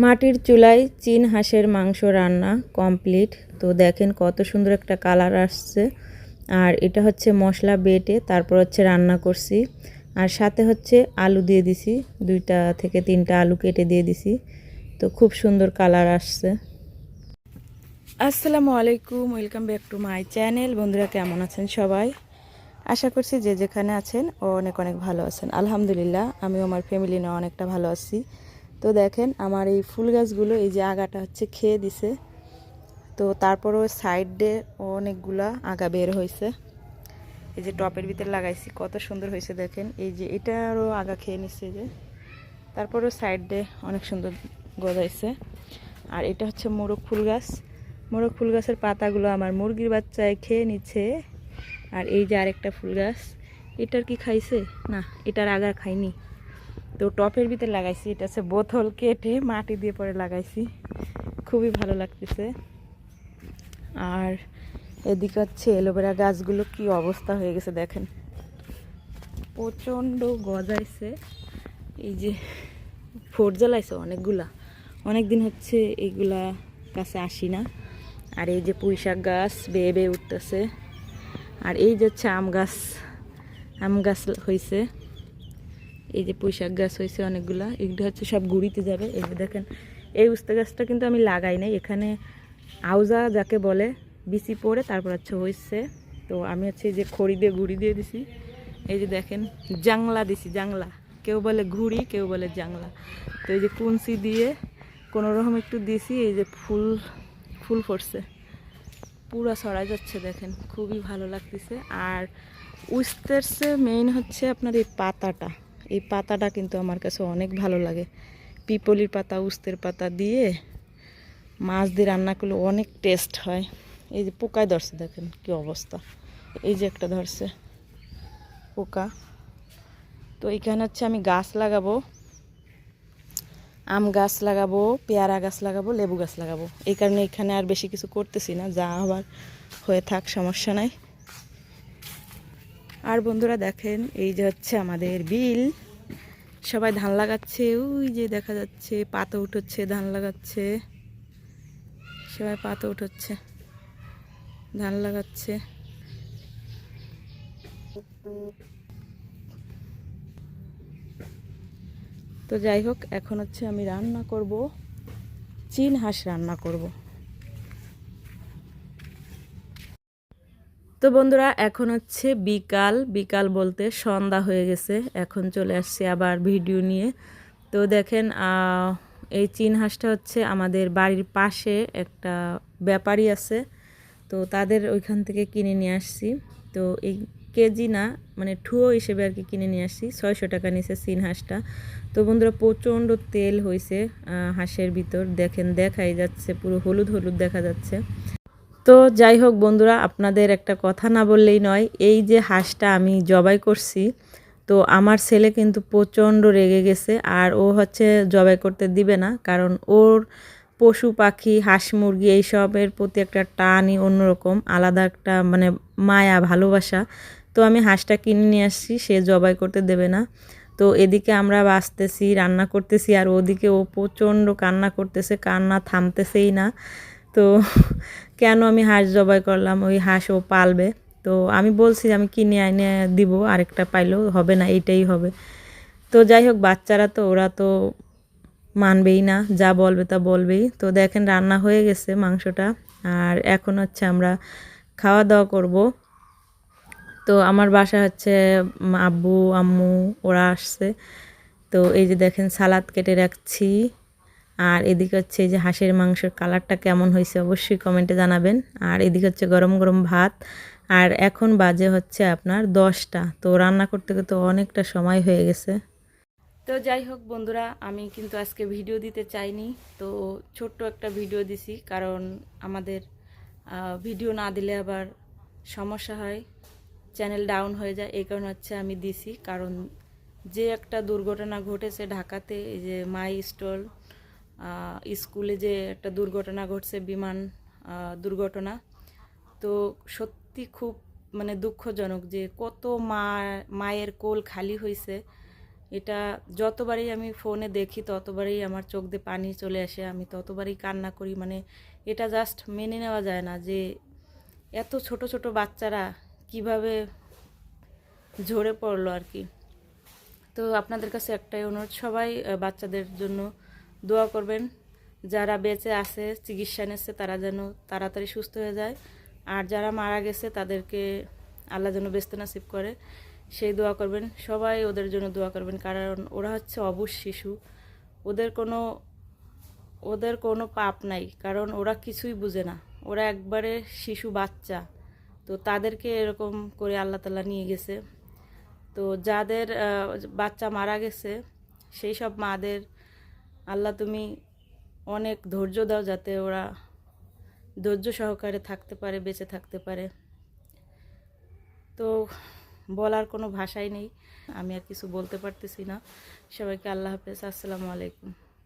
মাটির চুলায় চীন হাঁসের মাংস রান্না কমপ্লিট। তো দেখেন কত সুন্দর একটা কালার আসছে। আর এটা হচ্ছে মশলা বেটে তারপর হচ্ছে রান্না করছি। আর সাথে হচ্ছে আলু দিয়ে দিছি, 2টা থেকে 3টা আলু কেটে দিয়ে দিছি। তো খুব সুন্দর কালার আসছে। আসসালামু আলাইকুম, welcome back to my channel. বন্ধুরা কেমন আছেন সবাই? আশা করছি যে যেখানে আছেন অনেক অনেক ভালো আছেন। আলহামদুলিল্লাহ আমিও আমার ফ্যামিলি নিয়ে অনেকটা ভালো আছি। তো দেখেন আমার এই ফুল গাছগুলো, এই যে আগাটা হচ্ছে খেয়ে দিছে। তো তারপরও সাইডে অনেকগুলা আগা বের হয়েছে। এই যে টপের ভিতরে লাগাইছি, কত সুন্দর হয়েছে দেখেন। এই যে এটারও আগা খেয়ে নিচ্ছে, যে তারপরও সাইডে অনেক সুন্দর গজাইছে। আর এটা হচ্ছে মোরগ ফুল গাছ। মোরগ ফুল গাছের পাতাগুলো আমার মুরগির বাচ্চায় খেয়ে নিচ্ছে। আর এই যে আরেকটা ফুল গাছ, এটার কি খাইছে? না, এটার আগা খাইনি। তো টপের ভিতরে লাগাইছি, এটা হচ্ছে বোতল কেটে মাটি দিয়ে পরে লাগাইছি, খুবই ভালো লাগতেছে। আর এদিকে হচ্ছে অ্যালোভেরা গাছগুলো কি অবস্থা হয়ে গেছে দেখেন, প্রচণ্ড গজাইছে। এই যে ফোট জ্বালাইছে অনেকগুলা, অনেক দিন হচ্ছে এইগুলা কাছে আসি না। আর এই যে পুঁই শাক গাছ বেয়ে বেয়ে উঠতেছে। আর এই যে হচ্ছে আম গাছ হয়েছে। এই যে পুঁই শাক গাছ হয়েছে অনেকগুলা, এগুলো হচ্ছে সব গুড়িতে যাবে। এই যে দেখেন, এই উস্তে গাছটা কিন্তু আমি লাগাই নাই, এখানে আউজা যাকে বলে বিচি পড়ে তারপর হচ্ছে হয়েছে। তো আমি হচ্ছে এই যে খড়ি দিয়ে গুড়ি দিয়ে দিছি। এই যে দেখেন জাংলা দিছি, জাংলা কেউ বলে ঘুড়ি, কেউ বলে জাংলা। তো এই যে কুঞ্চি দিয়ে কোনো রকম একটু দিছি। এই যে ফুল ফুটছে, পুরা ছড়াই যাচ্ছে দেখেন, খুবই ভালো লাগতেছে। আর উস্তের মেইন হচ্ছে আপনার এই পাতাটা কিন্তু আমার কাছে অনেক ভালো লাগে। পিপলির পাতা, উস্তের পাতা দিয়ে মাছ দিয়ে রান্না করলে অনেক টেস্ট হয়। এই যে পোকায় ধরছে দেখেন কি অবস্থা, এই যে একটা ধরছে পোকা। তো এখানে হচ্ছে আমি গাছ লাগাবো, আম গাছ লাগাবো, পেয়ারা গাছ লাগাবো, লেবু গাছ লাগাবো। এই কারণে এখানে আর বেশি কিছু করতেছি না, যা আবার হয়ে থাক, সমস্যা নাই। আর বন্ধুরা দেখেন, এই যে হচ্ছে আমাদের বিল, সবাই ধান লাগাচ্ছে। ওই যে দেখা যাচ্ছে পাতা উঠোচ্ছে, ধান লাগাচ্ছে, সবাই পাতা উঠোচ্ছে, ধান লাগাচ্ছে। তো যাই হোক, এখন হচ্ছে আমি রান্না করব, চীন হাঁস রান্না করব। তো বন্ধুরা এখন হচ্ছে বিকাল, বিকাল বলতে সন্ধ্যা হয়ে গেছে। এখন চলে আসছি আবার ভিডিও নিয়ে। তো দেখেন এই চীন হাঁসটা হচ্ছে আমাদের বাড়ির পাশে একটা ব্যাপারী আছে, তো তাদের ওইখান থেকে কিনে নিয়ে আসছি। তো এই কেজি না, মানে ঠুয়ো হিসেবে আর কি কিনে নিয়ে আসছি। 600 টাকা নিয়েছে চীন হাঁসটা। তো বন্ধুরা প্রচণ্ড তেল হয়েছে হাঁসের ভিতর, দেখেন দেখাই যাচ্ছে, পুরো হলুদ হলুদ দেখা যাচ্ছে। তো যাই হোক বন্ধুরা, আপনাদের একটা কথা না বললেই নয়, এই যে হাঁসটা আমি জবাই করছি, তো আমার ছেলে কিন্তু প্রচণ্ড রেগে গেছে। আর ও হচ্ছে জবাই করতে দিবে না, কারণ ওর পশু পাখি, হাঁস মুরগি এইসবের প্রতি একটা টানই অন্যরকম, আলাদা একটা মানে মায়া ভালোবাসা। তো আমি হাঁসটা কিনে নিয়ে আসছি, সে জবাই করতে দেবে না। তো এদিকে আমরা বাঁচতেছি, রান্না করতেছি, আর ওদিকে ও প্রচণ্ড কান্না করতেছে, কান্না থামতেছেই না। তো কেন আমি হাঁস জবাই করলাম, ওই হাঁস ও পালবে। তো আমি বলছি আমি কিনে এনে দিব, আরেকটা পাইলেও হবে না, এইটাই হবে। তো যাই হোক, বাচ্চারা তো, ওরা তো মানবেই না, যা বলবে তা বলবেই। তো দেখেন রান্না হয়ে গেছে মাংসটা, আর এখন হচ্ছে আমরা খাওয়া দাওয়া করব। তো আমার বাসা হচ্ছে আব্বু আম্মু ওরা আসছে। তো এই যে দেখেন সালাদ কেটে রাখছি। আর এদিকে হচ্ছে এই যে হাঁসের মাংসের কালারটা কেমন হয়েছে অবশ্যই কমেন্টে জানাবেন। আর এদিকে হচ্ছে গরম গরম ভাত। আর এখন বাজে হচ্ছে আপনার 10টা। তো রান্না করতে করতে অনেকটা সময় হয়ে গেছে। তো যাই হোক বন্ধুরা, আমি কিন্তু আজকে ভিডিও দিতে চাইনি, তো ছোট্ট একটা ভিডিও দিছি, কারণ আমাদের ভিডিও না দিলে আবার সমস্যা হয়, চ্যানেল ডাউন হয়ে যায়। এই কারণে হচ্ছে আমি দিছি, কারণ যে একটা দুর্ঘটনা ঘটেছে ঢাকাতে, এই যে মাই স্টল স্কুলে যে একটা দুর্ঘটনা ঘটছে, বিমান দুর্ঘটনা। তো সত্যি খুব মানে দুঃখজনক যে কত মায়ের কোল খালি হয়েছে, এটা যতবারই আমি ফোনে দেখি ততবারই আমার চোখ দিয়ে পানি চলে আসে, আমি ততবারই কান্না করি। মানে এটা জাস্ট মেনে নেওয়া যায় না যে এত ছোট ছোট বাচ্চারা কিভাবে ঝরে পড়লো আর কি। তো আপনাদের কাছে একটাই অনুরোধ, সবাই বাচ্চাদের জন্য দোয়া করবেন। যারা বেঁচে আছে, চিকিৎসা নিচ্ছে, তারা যেন তাড়াতাড়ি সুস্থ হয়ে যায়। আর যারা মারা গেছে তাদেরকে আল্লাহ যেন বেস্ত নাসিব করে, সেই দোয়া করবেন। সবাই ওদের জন্য দোয়া করবেন, কারণ ওরা হচ্ছে অবুঝ শিশু। ওদের কোনো ওদের কোনো পাপ নাই, কারণ ওরা কিছুই বুঝে না। ওরা একবারে শিশু বাচ্চা। তো তাদেরকে এরকম করে আল্লাহ তাআলা নিয়ে গেছে। তো যাদের বাচ্চা মারা গেছে সেই সব মাদের আল্লাহ তুমি অনেক ধৈর্য দাও, যাতে ওরা ধৈর্য সহকারে থাকতে পারে, বেঁচে থাকতে পারে। তো বলার কোনো ভাষাই নেই, আমি আর কিছু বলতে পারতেছি না। সবাইকে আল্লাহ হাফেজ, আসসালামু আলাইকুম।